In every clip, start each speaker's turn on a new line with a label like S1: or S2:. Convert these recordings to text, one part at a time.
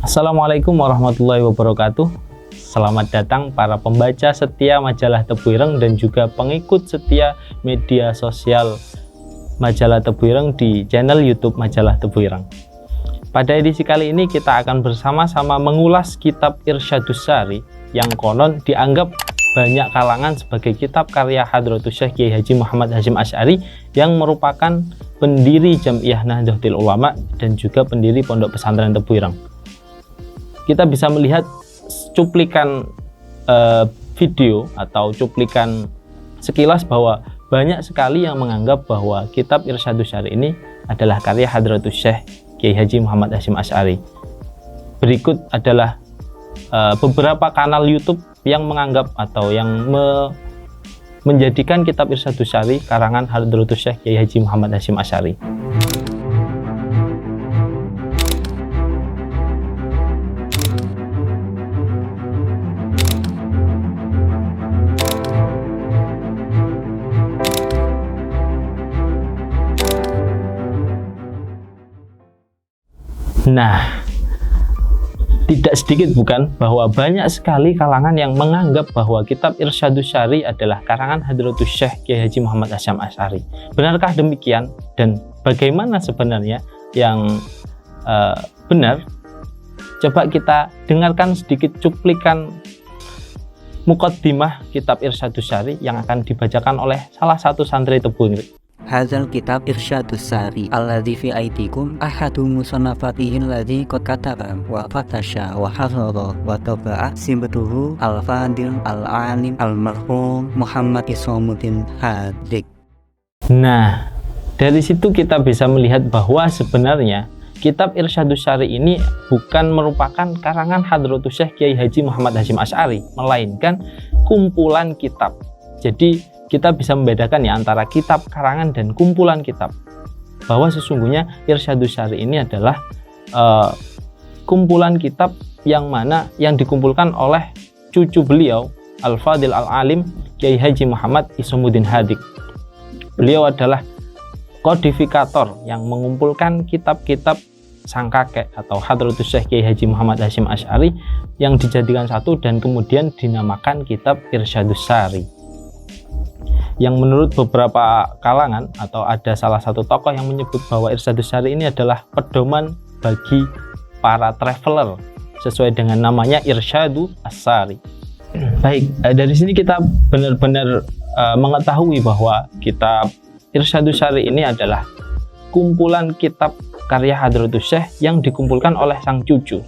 S1: Assalamualaikum warahmatullahi wabarakatuh. Selamat datang para pembaca setia majalah Tebu Ireng dan juga pengikut setia media sosial majalah Tebu Ireng di channel YouTube majalah Tebu Ireng. Pada edisi kali ini kita akan bersama-sama mengulas kitab Irsyadus Sari yang konon dianggap banyak kalangan sebagai kitab karya Hadratus Syekh Kiai Haji Muhammad Hasyim Asy'ari yang merupakan pendiri Jam'iyah Nahdlatul Ulama dan juga pendiri Pondok Pesantren Tebu Ireng. Kita bisa melihat cuplikan video atau cuplikan sekilas bahwa banyak sekali yang menganggap bahwa kitab Irsyadus Sari ini adalah karya Hadratus Syekh Kiai Haji Muhammad Hasyim Asy'ari. Berikut adalah beberapa kanal YouTube yang menganggap atau yang menjadikan kitab Irsyadus Sari karangan Hadratus Syekh Kiai Haji Muhammad Hasyim Asy'ari. Nah, tidak sedikit bukan bahwa banyak sekali kalangan yang menganggap bahwa kitab Irsyadus Sari adalah karangan Hadratus Syekh Kiai Haji Muhammad Hasyim Asy'ari. Benarkah demikian? Dan bagaimana sebenarnya yang benar? Coba kita dengarkan sedikit cuplikan muqaddimah kitab Irsyadus Sari yang akan dibacakan oleh salah satu santri Tebu Ireng.
S2: Hadzal kitab Irsyadus Sari alladzi fi aidikum ahadu musannafatihi alladzi qad kataba wa fatasha wa hafadha wa taba'a sibtuhu al-fadil al-alim al-marhum Muhammad Isamuddin Hadik.
S1: Nah, dari situ kita bisa melihat bahwa sebenarnya kitab Irsyadus Sari ini bukan merupakan karangan Hadratus Syekh Kiai Haji Muhammad Hasyim Asy'ari, melainkan kumpulan kitab. Jadi kita bisa membedakan ya antara kitab karangan dan kumpulan kitab, bahwa sesungguhnya Irsyadus Sari ini adalah kumpulan kitab yang mana yang dikumpulkan oleh cucu beliau Al-Fadil Al-Alim Kiai Haji Muhammad Isamuddin Hadik. Beliau adalah kodifikator yang mengumpulkan kitab-kitab sang kakek atau Hadratus Syekh Kiai Haji Muhammad Hasyim Asy'ari yang dijadikan satu dan kemudian dinamakan kitab Irsyadus Sari. Yang menurut beberapa kalangan atau ada salah satu tokoh yang menyebut bahwa Irsyadus Sari ini adalah pedoman bagi para traveler sesuai dengan namanya Irsyadus Sari. Baik, dari sini kita benar-benar mengetahui bahwa kitab Irsyadus Sari ini adalah kumpulan kitab karya Hadratus Syekh yang dikumpulkan oleh sang cucu.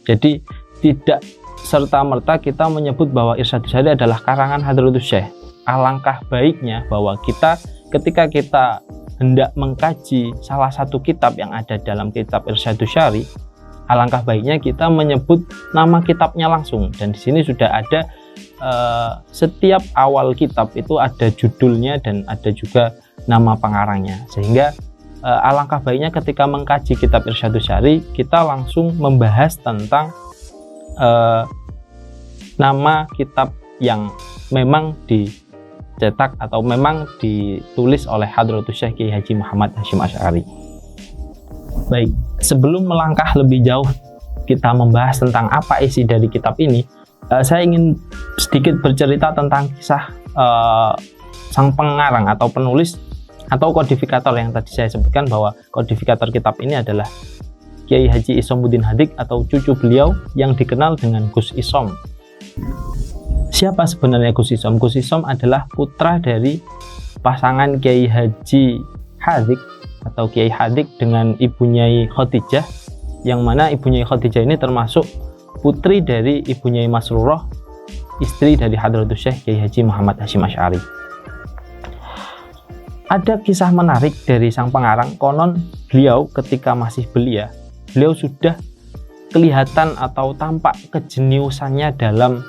S1: Jadi tidak serta-merta kita menyebut bahwa Irsyadus Sari adalah karangan Hadratus Syekh. Alangkah baiknya bahwa kita ketika kita hendak mengkaji salah satu kitab yang ada dalam kitab Irsyadus Sari, alangkah baiknya kita menyebut nama kitabnya langsung. Dan di sini sudah ada setiap awal kitab itu ada judulnya dan ada juga nama pengarangnya, sehingga alangkah baiknya ketika mengkaji kitab Irsyadus Sari kita langsung membahas tentang nama kitab yang memang dicetak atau memang ditulis oleh Hadratus Syekh Kiai Haji Muhammad Hasyim Asy'ari. Baik, sebelum melangkah lebih jauh kita membahas tentang apa isi dari kitab ini, saya ingin sedikit bercerita tentang kisah sang pengarang atau penulis atau kodifikator yang tadi saya sebutkan, bahwa kodifikator kitab ini adalah Kiai Haji Isamuddin Hadik atau cucu beliau yang dikenal dengan Gus Isom. Siapa sebenarnya Gus Isom? Gus Isom adalah putra dari pasangan Kiai Haji Hadik atau Kiai Hadik dengan Ibu Nyai Khadijah, yang mana Ibu Nyai Khadijah ini termasuk putri dari Ibu Nyai Masrurah, istri dari Hadratus Syekh Kiai Haji Muhammad Hasyim Asy'ari. Ada kisah menarik dari sang pengarang. Konon beliau ketika masih belia, beliau sudah kelihatan atau tampak kejeniusannya dalam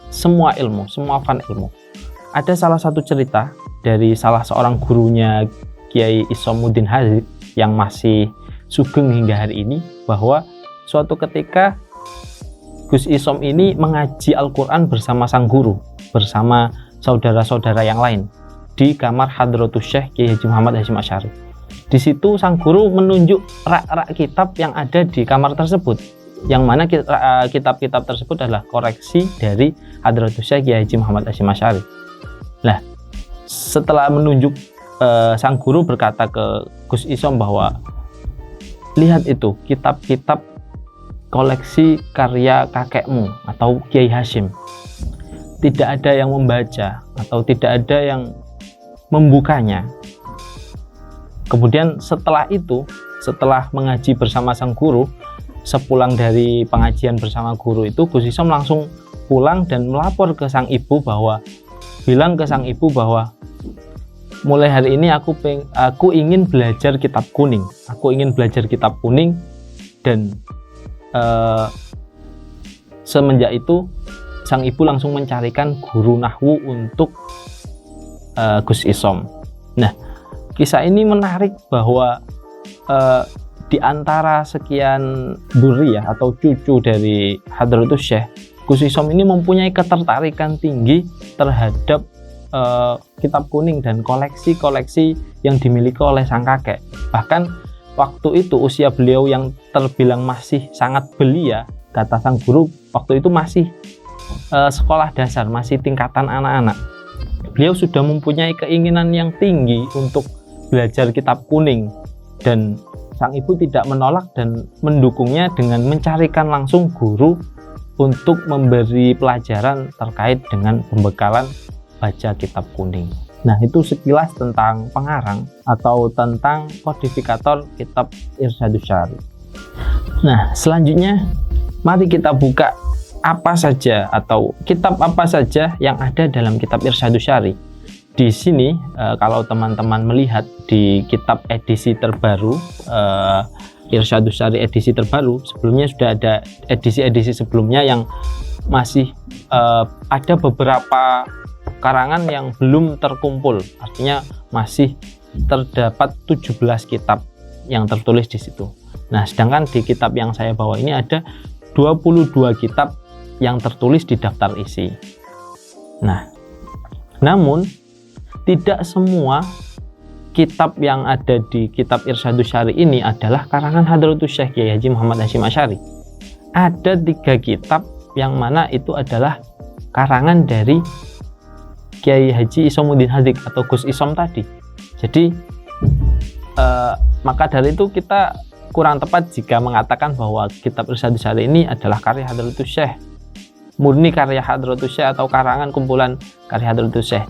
S1: semua ilmu, semua fan ilmu. Ada salah satu cerita dari salah seorang gurunya Kiai Isamuddin Hadik yang masih sugeng hingga hari ini, bahwa suatu ketika Gus Isom ini mengaji Al-Quran bersama sang guru, bersama saudara-saudara yang lain di kamar Hadratus Syekh Kiai Haji Muhammad Hasyim Asy'ari. Di situ sang guru menunjuk rak-rak kitab yang ada di kamar tersebut. yang mana kitab-kitab tersebut adalah koreksi dari Hadratus Syekh Kiai Haji Muhammad Hasyim Asy'ari. Nah, setelah menunjuk sang guru berkata ke Gus Isom bahwa lihat itu kitab-kitab koleksi karya kakekmu atau Kiai Hasyim, tidak ada yang membaca atau tidak ada yang membukanya. Kemudian setelah itu, setelah mengaji bersama sang guru, sepulang dari pengajian bersama guru itu, Gus Isom langsung pulang dan melapor ke sang ibu bahwa, bilang ke sang ibu bahwa mulai hari ini aku ingin belajar kitab kuning. Aku ingin belajar kitab kuning. Dan semenjak itu sang ibu langsung mencarikan guru nahwu untuk Gus Isom. Nah, kisah ini menarik bahwa di antara sekian dzurriyyah atau cucu dari Hadratus Syekh, Gus Isom ini mempunyai ketertarikan tinggi terhadap kitab kuning dan koleksi-koleksi yang dimiliki oleh sang kakek. Bahkan waktu itu usia beliau yang terbilang masih sangat belia, kata sang guru, waktu itu masih sekolah dasar, masih tingkatan anak-anak. Beliau sudah mempunyai keinginan yang tinggi untuk belajar kitab kuning, dan sang ibu tidak menolak dan mendukungnya dengan mencarikan langsung guru untuk memberi pelajaran terkait dengan pembekalan baca kitab kuning. Nah, itu sekilas tentang pengarang atau tentang kodifikator kitab Irsyadus Syari. Nah, selanjutnya mari kita buka apa saja atau kitab apa saja yang ada dalam kitab Irsyadus Syari. Di sini kalau teman-teman melihat di kitab edisi terbaru, Irsyadus Syari edisi terbaru, sebelumnya sudah ada edisi-edisi sebelumnya yang masih ada beberapa karangan yang belum terkumpul, artinya masih terdapat 17 kitab yang tertulis di situ. Nah, sedangkan di kitab yang saya bawa ini ada 22 kitab yang tertulis di daftar isi. Nah, namun tidak semua kitab yang ada di kitab Irsyadus Syari ini adalah karangan Hadratus Syekh Kiai Haji Muhammad Hasyim Asy'ari. Ada 3 kitab yang mana itu adalah karangan dari Kiai Haji Isomuddin Hadik atau Gus Isom tadi. Jadi maka dari itu kita kurang tepat jika mengatakan bahwa kitab Irsyadus Syari ini adalah karya Hadratus Syekh, murni karya Hadratus Syekh atau karangan kumpulan karya Hadratus Syekh.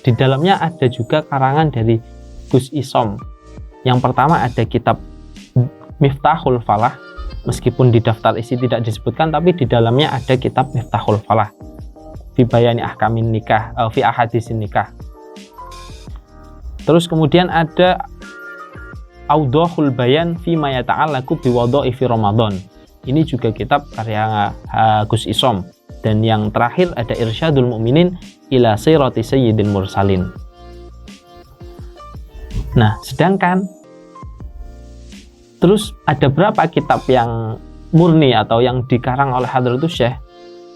S1: Di dalamnya ada juga karangan dari Gus Isom. Yang pertama ada kitab Miftahul Falah, meskipun di daftar isi tidak disebutkan, tapi di dalamnya ada kitab Miftahul Falah fi bayani ahkamin nikah, fi ahadisin nikah. Terus kemudian ada Audhahul Bayan fi ma yata'allaqu bi wadha'ifi Ramadan. Ini juga kitab karya Gus Isom. Dan yang terakhir ada Irsyadul Mukminin ila Sirati Sayyidil Mursalin. Nah, sedangkan terus ada berapa kitab yang murni atau yang dikarang oleh Hadratus Syekh?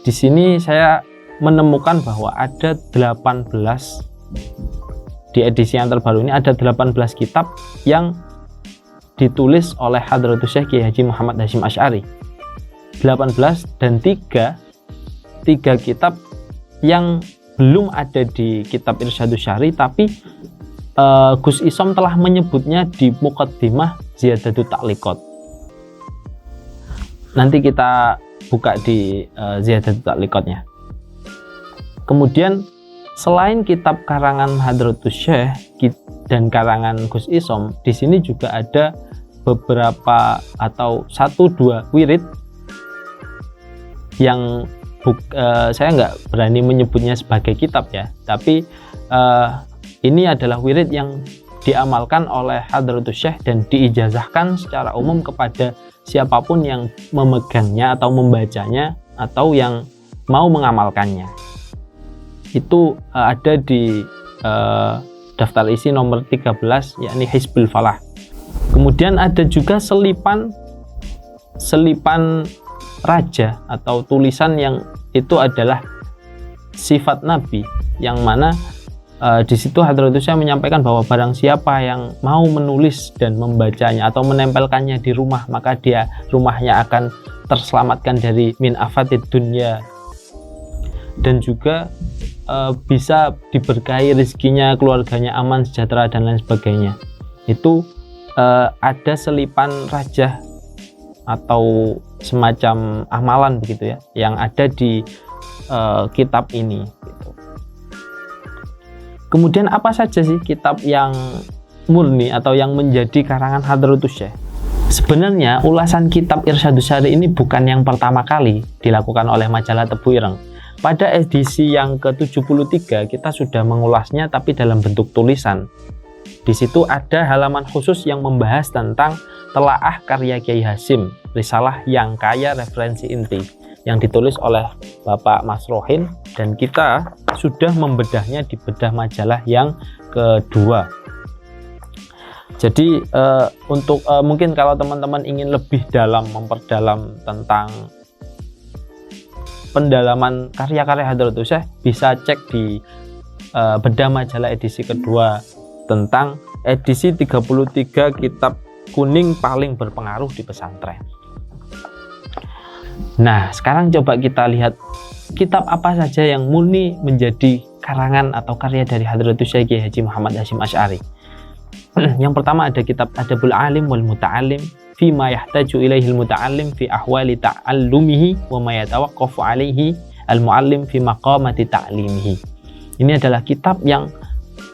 S1: Di sini saya menemukan bahwa ada 18, di edisi yang terbaru ini ada 18 kitab yang ditulis oleh Hadratus Syekh Kiai Haji Muhammad Hasyim Asy'ari. 18 dan 3 kitab yang belum ada di kitab Irsyadus Syari, tapi Gus Isom telah menyebutnya di Muqaddimah Ziyadatut Ta'liqat. Nanti kita buka di Ziyadatut Ta'liqatnya. Kemudian selain kitab karangan Hadratus Syekh dan karangan Gus Isom, di sini juga ada beberapa atau 1-2 wirid yang saya nggak berani menyebutnya sebagai kitab ya, tapi ini adalah wirid yang diamalkan oleh Hadratus Syekh dan diijazahkan secara umum kepada siapapun yang memegangnya atau membacanya atau yang mau mengamalkannya. Itu ada di daftar isi nomor 13, yakni Hizbul Falah. Kemudian ada juga selipan raja atau tulisan yang itu adalah sifat Nabi, yang mana di situ Hadratus Syekh menyampaikan bahwa barang siapa yang mau menulis dan membacanya atau menempelkannya di rumah, maka rumahnya akan terselamatkan dari min afatid dunya, dan juga bisa diberkahi rezekinya, keluarganya aman, sejahtera, dan lain sebagainya. Itu ada selipan rajah atau semacam amalan begitu ya, yang ada di kitab ini gitu. Kemudian apa saja sih kitab yang murni atau yang menjadi karangan Hadratus Syekh? Sebenarnya ulasan kitab Irsyadus Sari ini bukan yang pertama kali dilakukan oleh majalah Tebu Ireng. Pada edisi yang ke-73 kita sudah mengulasnya, tapi dalam bentuk tulisan. Di situ ada halaman khusus yang membahas tentang telaah karya Kiai Hasyim, risalah yang kaya referensi inti, yang ditulis oleh Bapak Mas Rohin, dan kita sudah membedahnya di bedah majalah yang kedua. Jadi untuk mungkin kalau teman-teman ingin lebih dalam memperdalam tentang pendalaman karya-karya Hadratus Syekh, bisa cek di bedah majalah edisi kedua tentang edisi 33 kitab kuning paling berpengaruh di pesantren. Nah, sekarang coba kita lihat kitab apa saja yang murni menjadi karangan atau karya dari Hadratus Syekh Kiai Haji Muhammad Hasyim Asy'ari. Yang pertama ada kitab Adabul Alim wal Muta'allim fi ma yahtaju ilaihi al-muta'allim fi ahwali ta'allumihi wa ma yatawaqqafu alaihi al-mu'allim fi maqamati ta'limihi. Ini adalah kitab yang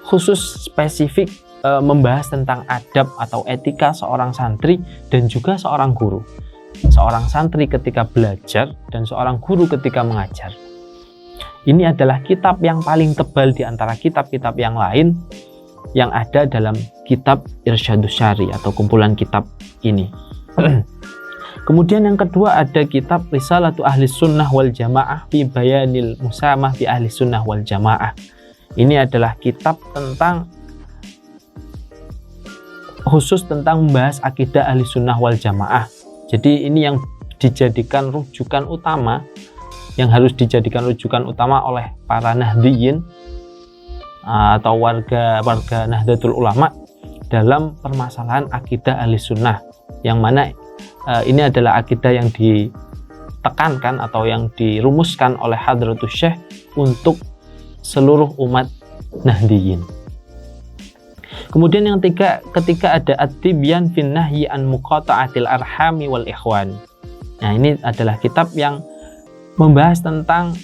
S1: khusus spesifik membahas tentang adab atau etika seorang santri dan juga seorang guru. Seorang santri ketika belajar dan seorang guru ketika mengajar. Ini adalah kitab yang paling tebal di antara kitab-kitab yang lain yang ada dalam kitab Irsyadus Sari atau kumpulan kitab ini. Kemudian yang kedua ada kitab Risalatu Ahli Sunnah wal Jamaah fi Bayanil Musamah fi Ahli Sunnah wal Jamaah. Ini adalah kitab tentang khusus tentang membahas akidah Ahli Sunnah wal Jamaah. Jadi ini yang dijadikan rujukan utama, yang harus dijadikan rujukan utama oleh para Nahdliyin atau warga Nahdlatul Ulama dalam permasalahan akidah Ahli Sunnah, yang mana ini adalah akidah yang ditekankan atau yang dirumuskan oleh Hadratus Syekh untuk seluruh umat Nahdliyin. Kemudian yang ketiga ada At-Tibyan fin Nahyi an Muqata'atil Arhami wal Ikhwan. Nah, ini adalah kitab yang membahas tentang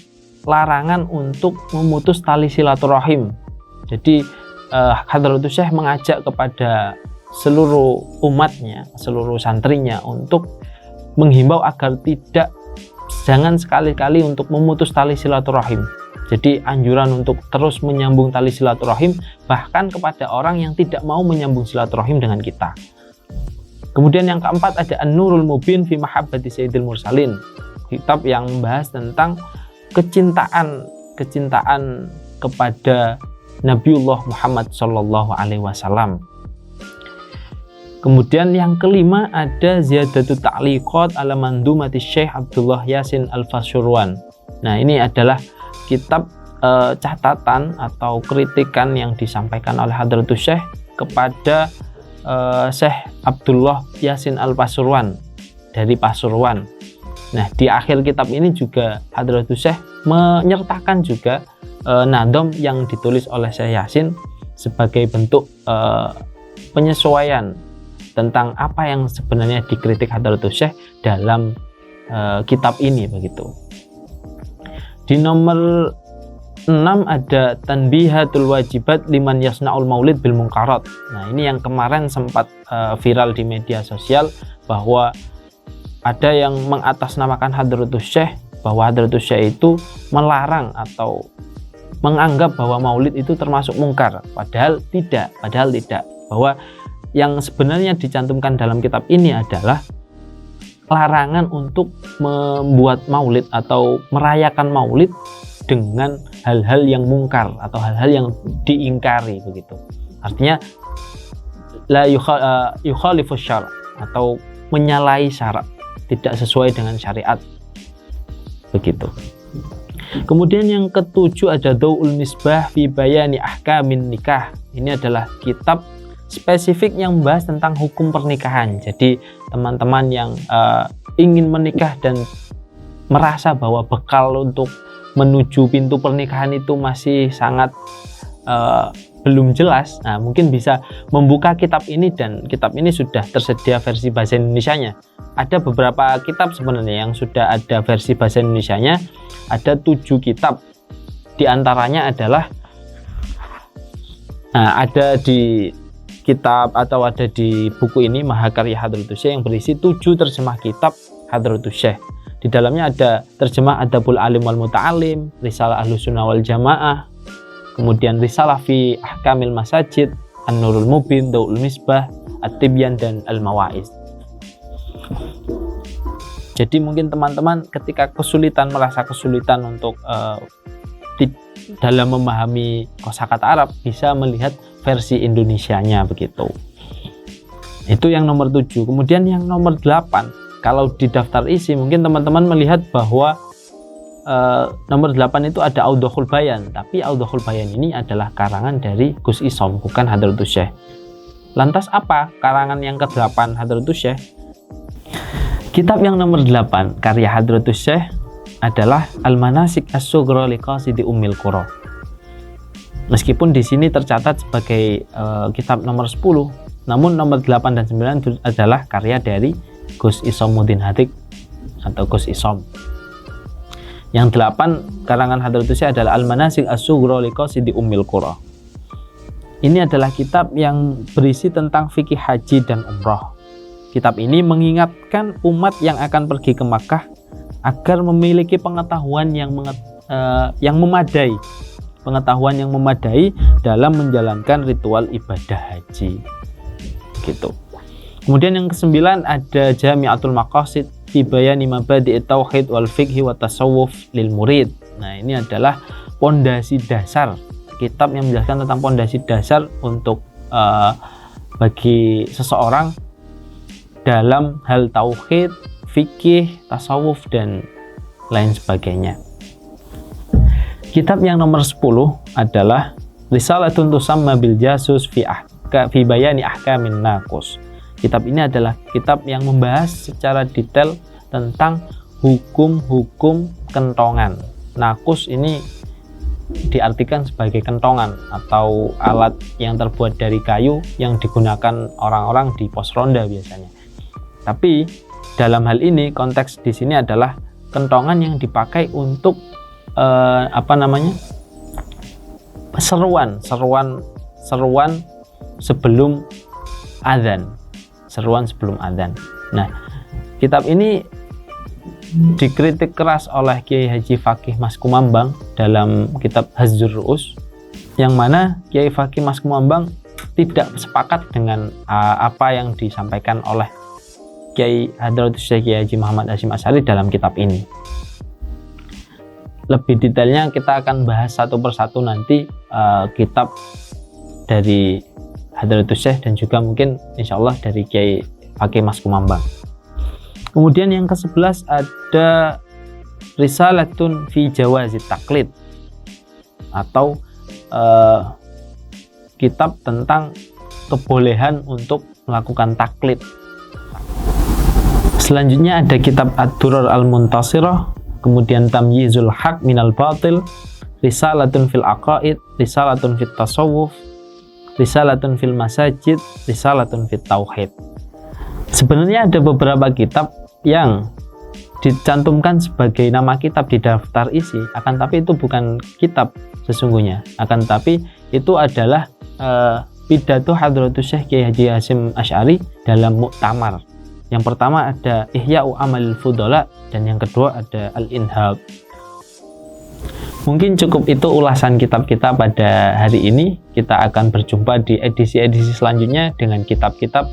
S1: larangan untuk memutus tali silaturahim. Jadi Hadratus Syekh mengajak kepada seluruh umatnya, seluruh santrinya untuk menghimbau agar jangan sekali-kali untuk memutus tali silaturahim. Jadi anjuran untuk terus menyambung tali silaturahim, bahkan kepada orang yang tidak mau menyambung silaturahim dengan kita. Kemudian yang keempat ada An-Nurul Mubin fi Mahabbati Sayyidil Mursalin, kitab yang membahas tentang kecintaan kepada Nabiullah Muhammad Sallallahu Alaihi Wasallam. Kemudian yang kelima ada Ziyadatut Ta'liqat ala Mandumati Syekh Abdullah Yasin Al-Fasyurwan. Nah, ini adalah kitab catatan atau kritikan yang disampaikan oleh Hadratus Syekh kepada Syekh Abdullah Yasin Al-Fasyurwan dari Pasuruan. Nah, di akhir kitab ini juga Hadratus Syekh menyertakan juga nadom yang ditulis oleh Syekh Yasin sebagai bentuk penyesuaian tentang apa yang sebenarnya dikritik Hadratus Syekh dalam kitab ini begitu. Di nomor 6 ada Tanbihatul Wajibat liman yasna'ul maulid bil munkarat. Nah, ini yang kemarin sempat viral di media sosial bahwa ada yang mengatasnamakan Hadratus Syekh bahwa Hadratus Syekh itu melarang atau menganggap bahwa maulid itu termasuk mungkar, padahal tidak, bahwa yang sebenarnya dicantumkan dalam kitab ini adalah larangan untuk membuat maulid atau merayakan maulid dengan hal-hal yang mungkar atau hal-hal yang diingkari begitu. Artinya la yukhalifu syara' atau menyalahi syarat, tidak sesuai dengan syariat begitu. Kemudian yang ketujuh ada Daul Misbah fi Bayani Ahkamin Nikah. Ini adalah kitab spesifik yang membahas tentang hukum pernikahan. Jadi teman-teman yang ingin menikah dan merasa bahwa bekal untuk menuju pintu pernikahan itu masih sangat belum jelas, nah mungkin bisa membuka kitab ini, dan kitab ini sudah tersedia versi bahasa Indonesianya. Ada beberapa kitab sebenarnya yang sudah ada versi bahasa Indonesianya, ada 7 kitab. Di antaranya adalah ada di kitab atau ada di buku ini Mahakarya Hadratus Syekh yang berisi 7 terjemah kitab Hadratus Syekh. Di dalamnya ada terjemah Adabul Alim wal Muta'alim, Risalah Ahlus Sunnah wal Jamaah, kemudian Risalah fi Ahkamil Masajid, An-Nurul Mubin, Daul Misbah, At-Tibyan, dan Al-Mawa'iz. Jadi mungkin teman-teman ketika merasa kesulitan untuk dalam memahami kosakata Arab, bisa melihat versi Indonesianya begitu. Itu yang nomor 7. Kemudian yang nomor 8, kalau di daftar isi mungkin teman-teman melihat bahwa nomor 8 itu ada Audhul Bayan, tapi Audhul Bayan ini adalah karangan dari Gus Isom, bukan Hadratus Syekh. Lantas apa karangan yang ke-8 Hadratus Syekh? Kitab yang nomor 8 karya Hadratus Syekh adalah Al-Manasik As-Sughra Liqasidi Ummil Qura. Meskipun di sini tercatat sebagai kitab nomor 10, namun nomor 8 dan 9 adalah karya dari Gus Isomuddin Hadik atau Gus Isom. Yang 8 karangan Hadratus Syekh adalah Al-Manasik As-Sughra Liqasidi Ummil Qura. Ini adalah kitab yang berisi tentang fikih haji dan umrah. Kitab ini mengingatkan umat yang akan pergi ke Makkah agar memiliki pengetahuan yang memadai, dalam menjalankan ritual ibadah haji. Gitu. Kemudian yang ke-9 ada Jami'atul Maqasid fi bayani mabadi' tauhid wal fiqhi wa tasawuf lil murid. Nah, ini adalah pondasi dasar, kitab yang menjelaskan tentang pondasi dasar untuk bagi seseorang dalam hal tauhid, fikih, tasawuf, dan lain sebagainya. Kitab yang nomor 10 adalah Risalatun Tusamma bil Jasus fi bayani ahkamin naqus. Kitab ini adalah kitab yang membahas secara detail tentang hukum-hukum kentongan. Nakus ini diartikan sebagai kentongan atau alat yang terbuat dari kayu yang digunakan orang-orang di pos ronda biasanya. Tapi dalam hal ini konteks di sini adalah kentongan yang dipakai untuk seruan sebelum adzan. Nah, kitab ini dikritik keras oleh Kiai Haji Fakih Mas Kumambang dalam kitab Hazzur Ru'us, yang mana Kiai Fakih Mas Kumambang tidak sepakat dengan apa yang disampaikan oleh Kiai Hadratus Syekh Kiai Haji Muhammad Hasyim Asy'ari dalam kitab ini. Lebih detailnya kita akan bahas satu persatu nanti kitab dari Hadratus Syekh dan juga mungkin insyaallah dari Kiai Fakih Mas Kumambang. Kemudian yang ke-11 ada Risalatun fi Jawazit Taqlid atau kitab tentang kebolehan untuk melakukan taklid. Selanjutnya ada kitab Ad-Durar Al-Muntasirah, kemudian Tamyizul Haq minal Batil, Risalatun fil Aqaid, Risalatun fit Tasawuf, Risalatun fil Masajid, Risalatun fit Tauhid. Sebenarnya ada beberapa kitab yang dicantumkan sebagai nama kitab di daftar isi, akan tapi itu bukan kitab sesungguhnya, akan tapi itu adalah pidato Hadratus Syekh Kiai Haji Hasyim Asy'ari dalam muktamar. Yang pertama ada Ihya'u Amalil Fudhala dan yang kedua ada Al-Inhab. Mungkin cukup itu ulasan kitab kita pada hari ini. Kita akan berjumpa di edisi-edisi selanjutnya dengan kitab-kitab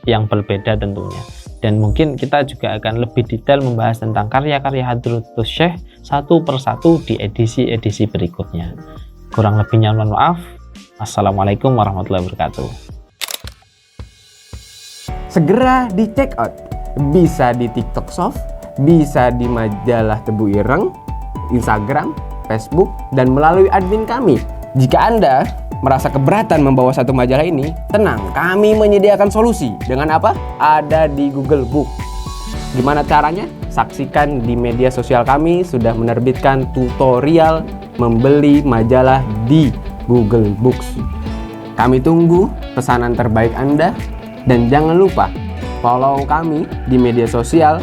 S1: yang berbeda tentunya. Dan mungkin kita juga akan lebih detail membahas tentang karya-karya Hadratus Syekh satu persatu di edisi-edisi berikutnya. Kurang lebihnya mohon maaf. Assalamualaikum warahmatullahi wabarakatuh.
S3: Segera di check out. Bisa di TikTok Shop, bisa di majalah Tebu Ireng, Instagram, Facebook, dan melalui admin kami. Jika Anda merasa keberatan membawa satu majalah ini, tenang, kami menyediakan solusi. Dengan apa? Ada di Google Book. Gimana caranya? Saksikan di media sosial kami sudah menerbitkan tutorial membeli majalah di Google Books. Kami tunggu pesanan terbaik Anda dan jangan lupa follow kami di media sosial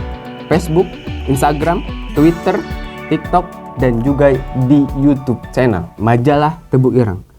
S3: Facebook, Instagram, Twitter, TikTok, dan juga di YouTube channel Majalah Tebu Ireng.